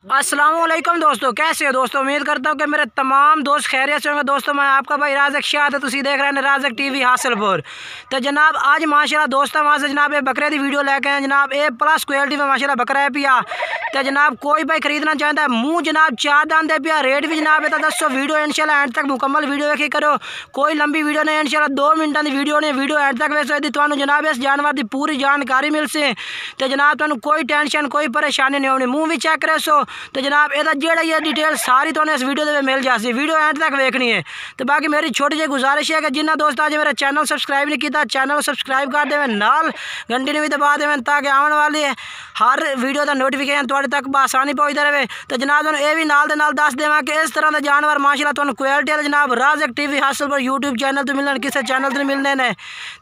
अस्सलामुअलैकुम दोस्तों, कैसे हो दोस्तों। उम्मीद करता हूँ कि मेरे तमाम दोस्त खैरियत से होंगे। दोस्तों मैं आपका भाई राज़क शाह है, तुसी देख रहे हैं राज़क टीवी हासिलपुर। तो जनाब आज माशाल्लाह दोस्तों वहाँ से जनाब ये बकरे की वीडियो लेके आए जनाब। ए प्लस क्वालिटी में माशाल्लाह बकरा है पिया। तो जनाब कोई भाई खरीदना चाहता है मुँह जनाब चार दान दे पिया। रेट भी जनाब है दसो। वीडियो इंशाल्लाह एंड तक मुकम्मल वीडियो देखी करो, कोई लंबी वीडियो नहीं। इंशाल्लाह 2 मिनट की वीडियो नहीं, वीडियो एंड तक वैसे यदि तुहानू जनाब इस जानवर की पूरी जानकारी मिल सी तो जनाब तुहानू कोई टेंशन कोई परेशानी नहीं होनी। मुँह भी चेक करे सो तो जनाब ਇਹਦਾ ਜਿਹੜਾ ਇਹ डिटेल सारी तो इस वीडियो में मिल जासी। वीडियो एंड तक देखनी है। तो बाकी मेरी छोटी जी गुजारिश है कि जिन्हें दोस्त आज मेरा चैनल सब्सक्राइब नहीं किया चैनल सब्सक्राइब कर देवें, नाल घंटी ने भी दबा देवें ताकि आने वाली हर वीडियो का नोटिफिकेशन तुहाडे तक आसानी पहुँचता रहे। तो जनाब तुहानू ये भी नाल दे नाल दस देवां कि इस तरह के जानवर माशाल्लाह तुहानू क्वालिटी वाले जनाब राज़क टीवी हासिलपुर यूट्यूब चैनल तो मिलने किसी चैनल तो मिलने ने।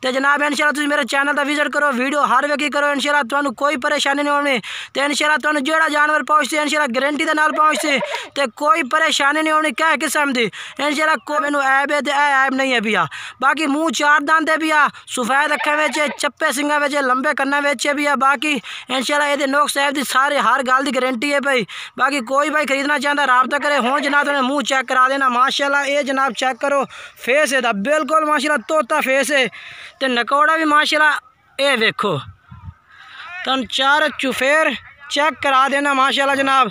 तो जनाब इंशाल्लाह तुसीं मेरे चैनल का विजिट करो, वीडियो हर वेखी करो। इंशाल्लाह तुहानू कोई परेशानी नहीं होनी। तो इंशाल्लाह तुहानू जेड़ा जानवर पहुँचती इंशाल्लाह गारंटी के नाल पहुँचती तो कोई परेशानी नहीं होनी क्या किस्म की। इंशाल्लाह को मैनू ऐब है तो ऐब नहीं है भैया। बाकी मुँह चार दांत है भैया, सफेद अखा बेच चप्पे सिंगा बेच लंबे कन्ना बेच भैया। बाकी इंशाल्लाह ये नोक साहब की सारी हर गल की गारंटी है भाई। बाकी कोई भाई खरीदना चाहता राबता करे। हुण जनाब तुहानू मुँह चेक करा देना माशाल्लाह। ये जनाब चेक करो फेस है बिल्कुल माशाल्लाह तोता फेस है। तो नकौड़ा भी माशाल्लाह ये वेखो तुम चार चुफेर चेक करा देना माशाल्लाह जनाब।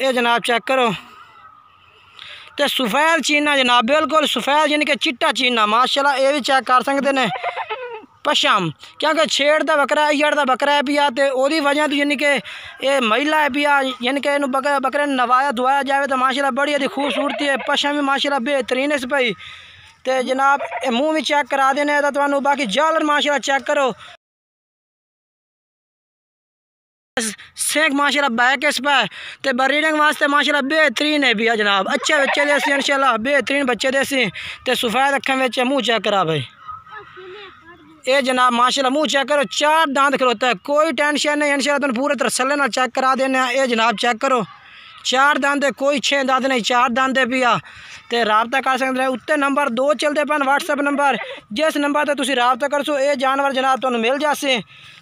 ये जनाब चेक करो तो सफेद चीना जनाब बिल्कुल सफेद यानी कि चिट्टा चीना माशाल्लाह। ये भी चेक कर सकते हैं पशम क्योंकि छेड़ का बकरा है ईड़ का बकरा है पिया। तो वही वजह तो यानी कि ये महिला है पिया यानी कि बकरे नवाया धोया जाए तो माशाल्लाह बड़ी यदि खूबसूरती है। पशम भी माशाल्लाह बेहतरीन है भाई। तो जनाब मुँह भी चेक करा देने तो बाकी जालर माशाल्लाह चेक करो सेंक माशाल्लाह बैक इस पर। तो ब्रीडिंग वास्ते माशाल्लाह बेहतरीन है भैया जनाब। अच्छे बच्चे देसी इंशाल्लाह बेहतरीन बच्चे देसी। तो सफेद अखा बेच मुँह चेक करा भाई। ये जनाब माशाल्लाह मुँह चेक करो चार दांत खलोता है, कोई टेंशन नहीं। इंशाल्लाह तुम पूरे तसल्ली नाल चेक करा देने। ये जनाब चेक करो चार दांत है, कोई 6 दांत नहीं, चार दांत है भैया। तो राबता कर सकते हैं। उत्ते नंबर 2 चलते पैन व्हाट्सएप नंबर, जिस नंबर पर तुम राबता कर सो ये जानवर जनाब तुहानू मिल जासे।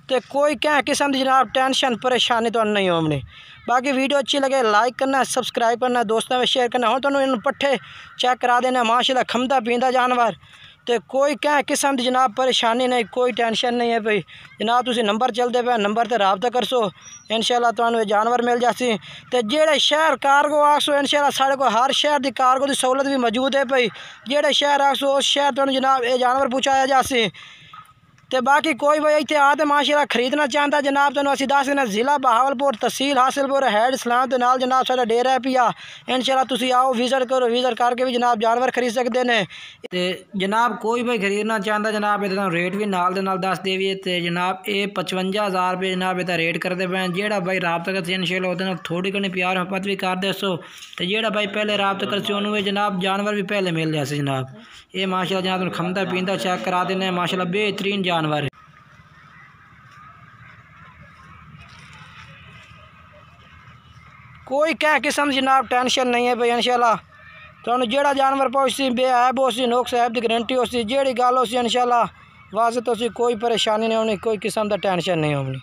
तो कोई क्या किस्म की जनाब टेंशन परेशानी तो नहीं होनी। बाकी वीडियो अच्छी लगे लाइक करना, सब्सक्राइब करना, दोस्तों में शेयर करना। हम तुहानू इन पट्ठे चेक करा देना माशाल्लाह खमदा पींदा जानवर। तो कोई क्या किस्म की जनाब परेशानी नहीं, कोई टेंशन नहीं है भाई जनाब। तुसी नंबर चलते पे नंबर पर राबता कर सो इंशाल्लाह तुहानू जानवर मिल जासी। तो जेड़े शहर कार्गो आखसो इंशाल्लाह साढ़े को हर शहर की कार्गो की सहूलत भी मौजूद है भाई। जेड़े शहर आखसो उस शहर तुहानू जनाब ये जानवर पहुँचाया जासी। तो बाकी कोई भाई इतने आते माशाल्लाह खरीदना चाहता जनाब तुहानू असीं दस देना जिला बहावलपुर तहसील हासिलपुर हैड इस्लाम के नाल जनाब साडा डेरा है पिया। इंशाल्लाह तुसीं आओ विजिट करो, विजिट करके भी जनाब जानवर खरीद सकते हैं। तो जनाब कोई भाई खरीदना चाहता जनाब ये रेट भी नाल दे नाल दस देविए। तो जनाब ये 55,000 रुपये जनाब ये रेट करते पे। जेड़ा भाई राबता करते इंशाल्लाह वो थोड़ी घनी प्यार मोहब्बत भी कर दे सो। तो जेड़ा भाई पहले राबता करते उन्होंने जनाब जानवर भी पहले मिल जाए जनाब। ये माशाल्लाह जनाब खमदा पींदा चेक करा देने माशाल्लाह बेहतरीन जानवर है। कोई क्या किस्म जनाब टेंशन नहीं है भाई। इंशाल्लाह तुहानू जेड़ा जानवर पहुँचती बेऐब होसी नोक साहब की गारंटी होसी जेड़ी गल होसी इंशाल्लाह वाजत होसी, कोई परेशानी नहीं होनी, कोई किस्म का टेंशन नहीं होनी।